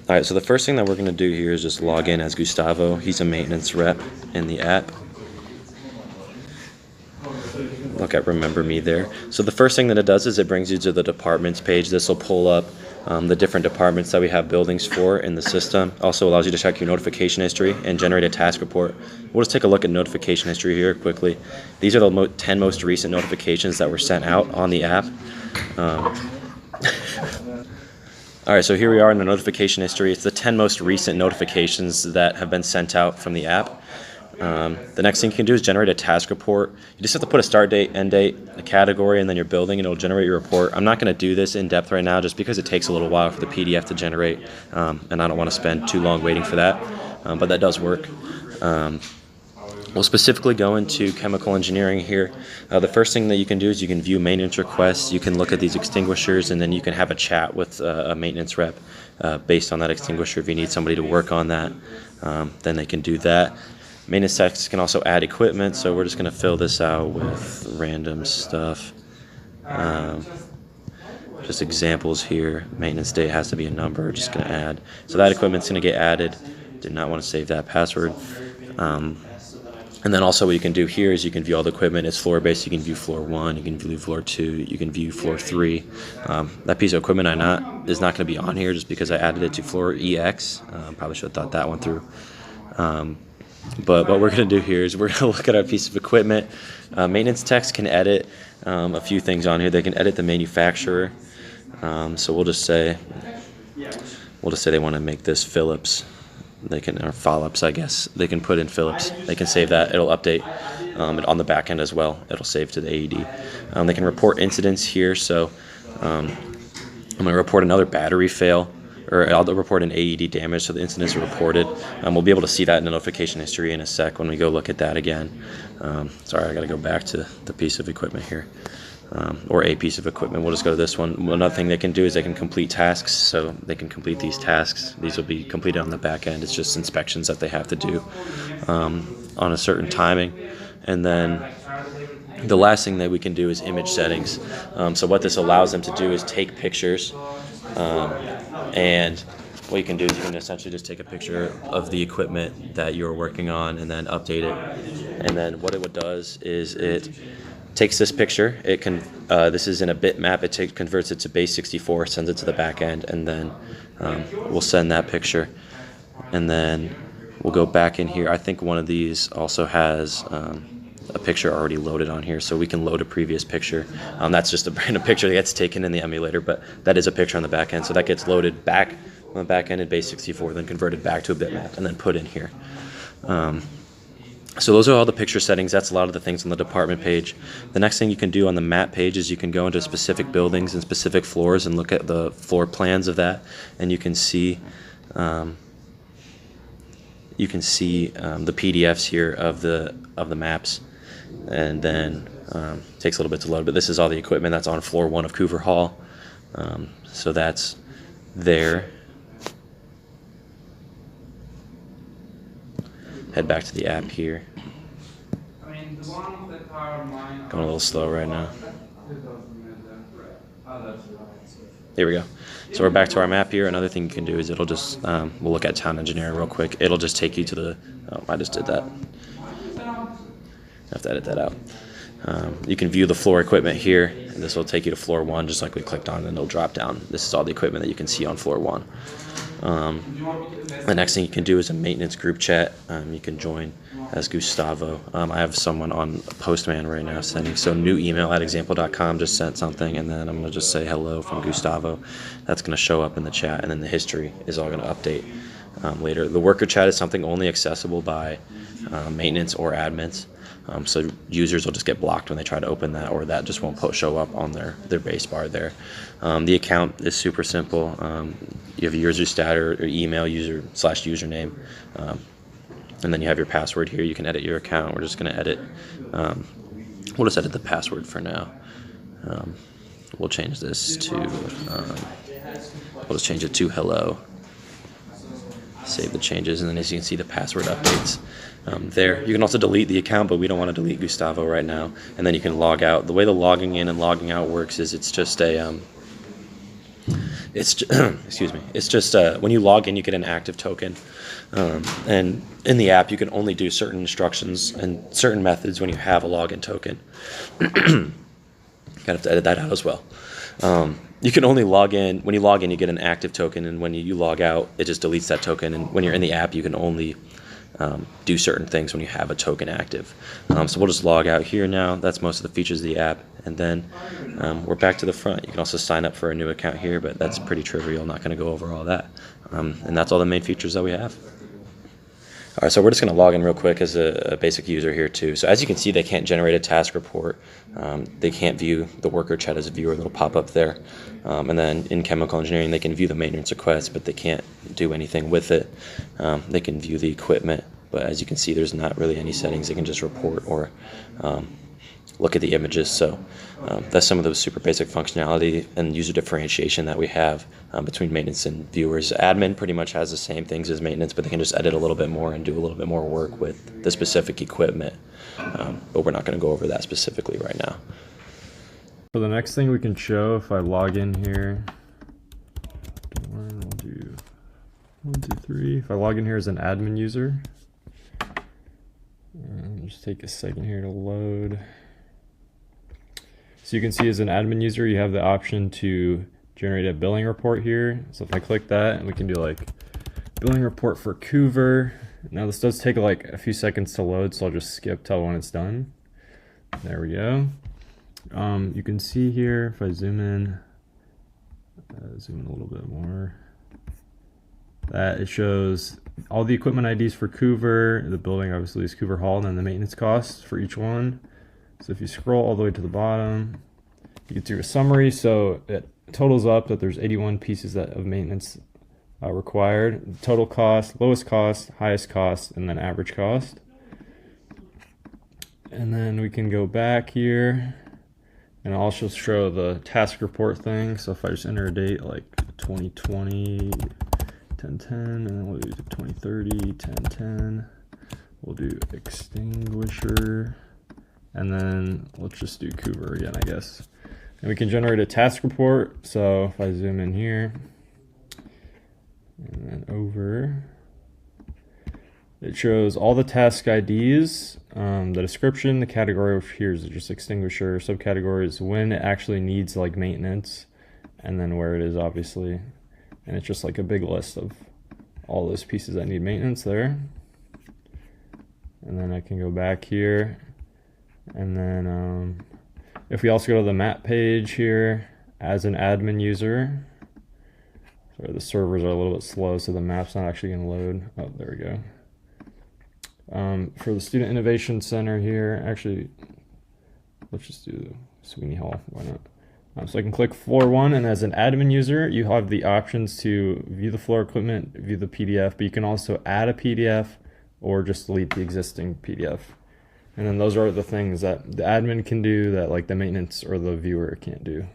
All right, so the first thing that we're going to do here is just log in as Gustavo. He's a maintenance rep in the app. Look at Remember Me there. So the first thing that it does is it brings you to the departments page. This will pull up the different departments that we have buildings for in the system. Also allows you to check your notification history and generate a task report. We'll just take a look at notification history here quickly. These are the 10 most recent notifications that were sent out on the app. All right, so here we are in the notification history. It's the 10 most recent notifications that have been sent out from the app. The next thing you can do is generate a task report. You just have to put a start date, end date, a category, and then your building, and it'll generate your report. I'm not going to do this in depth right now just because it takes a little while for the PDF to generate, and I don't want to spend too long waiting for that, but that does work. We'll specifically go into chemical engineering here. The first thing that you can do is you can view maintenance requests. You can look at these extinguishers, and then you can have a chat with a maintenance rep based on that extinguisher. If you need somebody to work on that, then they can do that. Maintenance techs can also add equipment, so we're just going to fill this out with random stuff. Just examples here. Maintenance date has to be a number, just going to add. So that equipment's going to get added. Did not want to save that password. And then also what you can do here is you can view all the equipment. It's floor-based. You can view floor 1, you can view floor 2, you can view floor 3. That piece of equipment is not going to be on here just because I added it to floor EX. Probably should have thought that one through. But what we're going to do here is we're going to look at our piece of equipment. Maintenance techs can edit a few things on here. They can edit the manufacturer. So we'll just say they want to make this Phillips. They can, or Phillips, I guess. They can put in Phillips. They can save that. It'll update on the back end as well. It'll save to the AED. They can report incidents here. So I'm going to report another battery fail, or I'll report an AED damage, so the incidents are reported. We'll be able to see that in the notification history in a sec when we go look at that again. Sorry, I got to go back to the piece of equipment here, or a piece of equipment. We'll just go to this one. Another thing they can do is they can complete tasks, so they can complete these tasks. These will be completed on the back end. It's just inspections that they have to do on a certain timing. And then the last thing that we can do is image settings. So what this allows them to do is take pictures, and what you can do is you can essentially just take a picture of the equipment that you're working on and then update it. And then what it does is it takes this picture. It can this is in a bitmap. It converts it to base 64, sends it to the back end, and then we'll send that picture. And then we'll go back in here. I think one of these also has a picture already loaded on here, so we can load a previous picture. That's just a random picture that gets taken in the emulator, but that is a picture on the back end, so that gets loaded back on the back end in base 64, then converted back to a bitmap, and then put in here. So those are all the picture settings. That's a lot of the things on the department page. The next thing you can do on the map page is you can go into specific buildings and specific floors and look at the floor plans of that, and you can see the PDFs here of the maps. And then takes a little bit to load, but this is all the equipment that's on floor 1 of Coover Hall. So that's there. Head back to the app here. Going a little slow right now. Here we go. So we're back to our map here. Another thing you can do is it'll just, we'll look at town engineering real quick. It'll just take you to the, oh, I just did that. I have to edit that out. You can view the floor equipment here, and this will take you to floor 1 just like we clicked on, and it'll drop down. This is all the equipment that you can see on floor 1. The next thing you can do is a maintenance group chat. You can join as Gustavo. I have someone on Postman right now sending, so new email at example.com just sent something, and then I'm going to just say hello from Gustavo. That's going to show up in the chat, and then the history is all going to update later. The worker chat is something only accessible by maintenance or admins. So users will just get blocked when they try to open that, or that just won't show up on their base bar there. The account is super simple. You have a user stat or email user / username, and then you have your password here. You can edit your account. We're just going to edit. We'll just edit the password for now. We'll change this to. We'll just change it to hello. Save the changes, and then as you can see, the password updates there. You can also delete the account, but we don't want to delete Gustavo right now. And then you can log out. The way the logging in and logging out works is it's just a It's excuse me. It's just when you log in, you get an active token, and in the app, you can only do certain instructions and certain methods when you have a login token. Kind of have to edit that out as well. You can only log in when you log in. You get an active token, and when you log out, it just deletes that token. And when you're in the app, you can only do certain things when you have a token active. So we'll just log out here now. That's most of the features of the app. And then we're back to the front. You can also sign up for a new account here, but that's pretty trivial. I'm not going to go over all that. And that's all the main features that we have. All right, so we're just going to log in real quick as a basic user here too. So as you can see, they can't generate a task report. They can't view the worker chat as a viewer. That'll pop up there. And then in chemical engineering, they can view the maintenance request, but they can't do anything with it. They can view the equipment, but as you can see, there's not really any settings. They can just report or look at the images. So that's some of the super basic functionality and user differentiation that we have between maintenance and viewers. Admin pretty much has the same things as maintenance, but they can just edit a little bit more and do a little bit more work with the specific equipment. But we're not going to go over that specifically right now. So the next thing we can show, if I log in here, we'll do 1, 2, 3. If I log in here as an admin user, just take a second here to load. So you can see as an admin user, you have the option to generate a billing report here. So if I click that, and we can do like billing report for Coover. Now this does take like a few seconds to load, so I'll just skip till when it's done. There we go. You can see here, if I zoom in a little bit more, that it shows all the equipment IDs for Coover. The building obviously is Coover Hall, and then the maintenance costs for each one. So if you scroll all the way to the bottom, you get to a summary. So it totals up that there's 81 pieces of maintenance required. Total cost, lowest cost, highest cost, and then average cost. And then we can go back here and I'll also show the task report thing. So if I just enter a date like 2020, 1010, and then we'll do 2030, 1010. We'll do extinguisher. And then let's just do Coover again, I guess. And we can generate a task report. So if I zoom in here and then over, it shows all the task IDs, the description, the category of here is just extinguisher, subcategories, when it actually needs like maintenance, and then where it is obviously. And it's just like a big list of all those pieces that need maintenance there. And then I can go back here. And then if we also go to the map page here as an admin user, sorry, the servers are a little bit slow, so the map's not actually going to load. Oh, there we go. For the Student Innovation Center here, actually, let's just do Sweeney Hall. Why not? So I can click floor 1, and as an admin user, you have the options to view the floor equipment, view the PDF, but you can also add a PDF or just delete the existing PDF. And then those are the things that the admin can do that like the maintenance or the viewer can't do.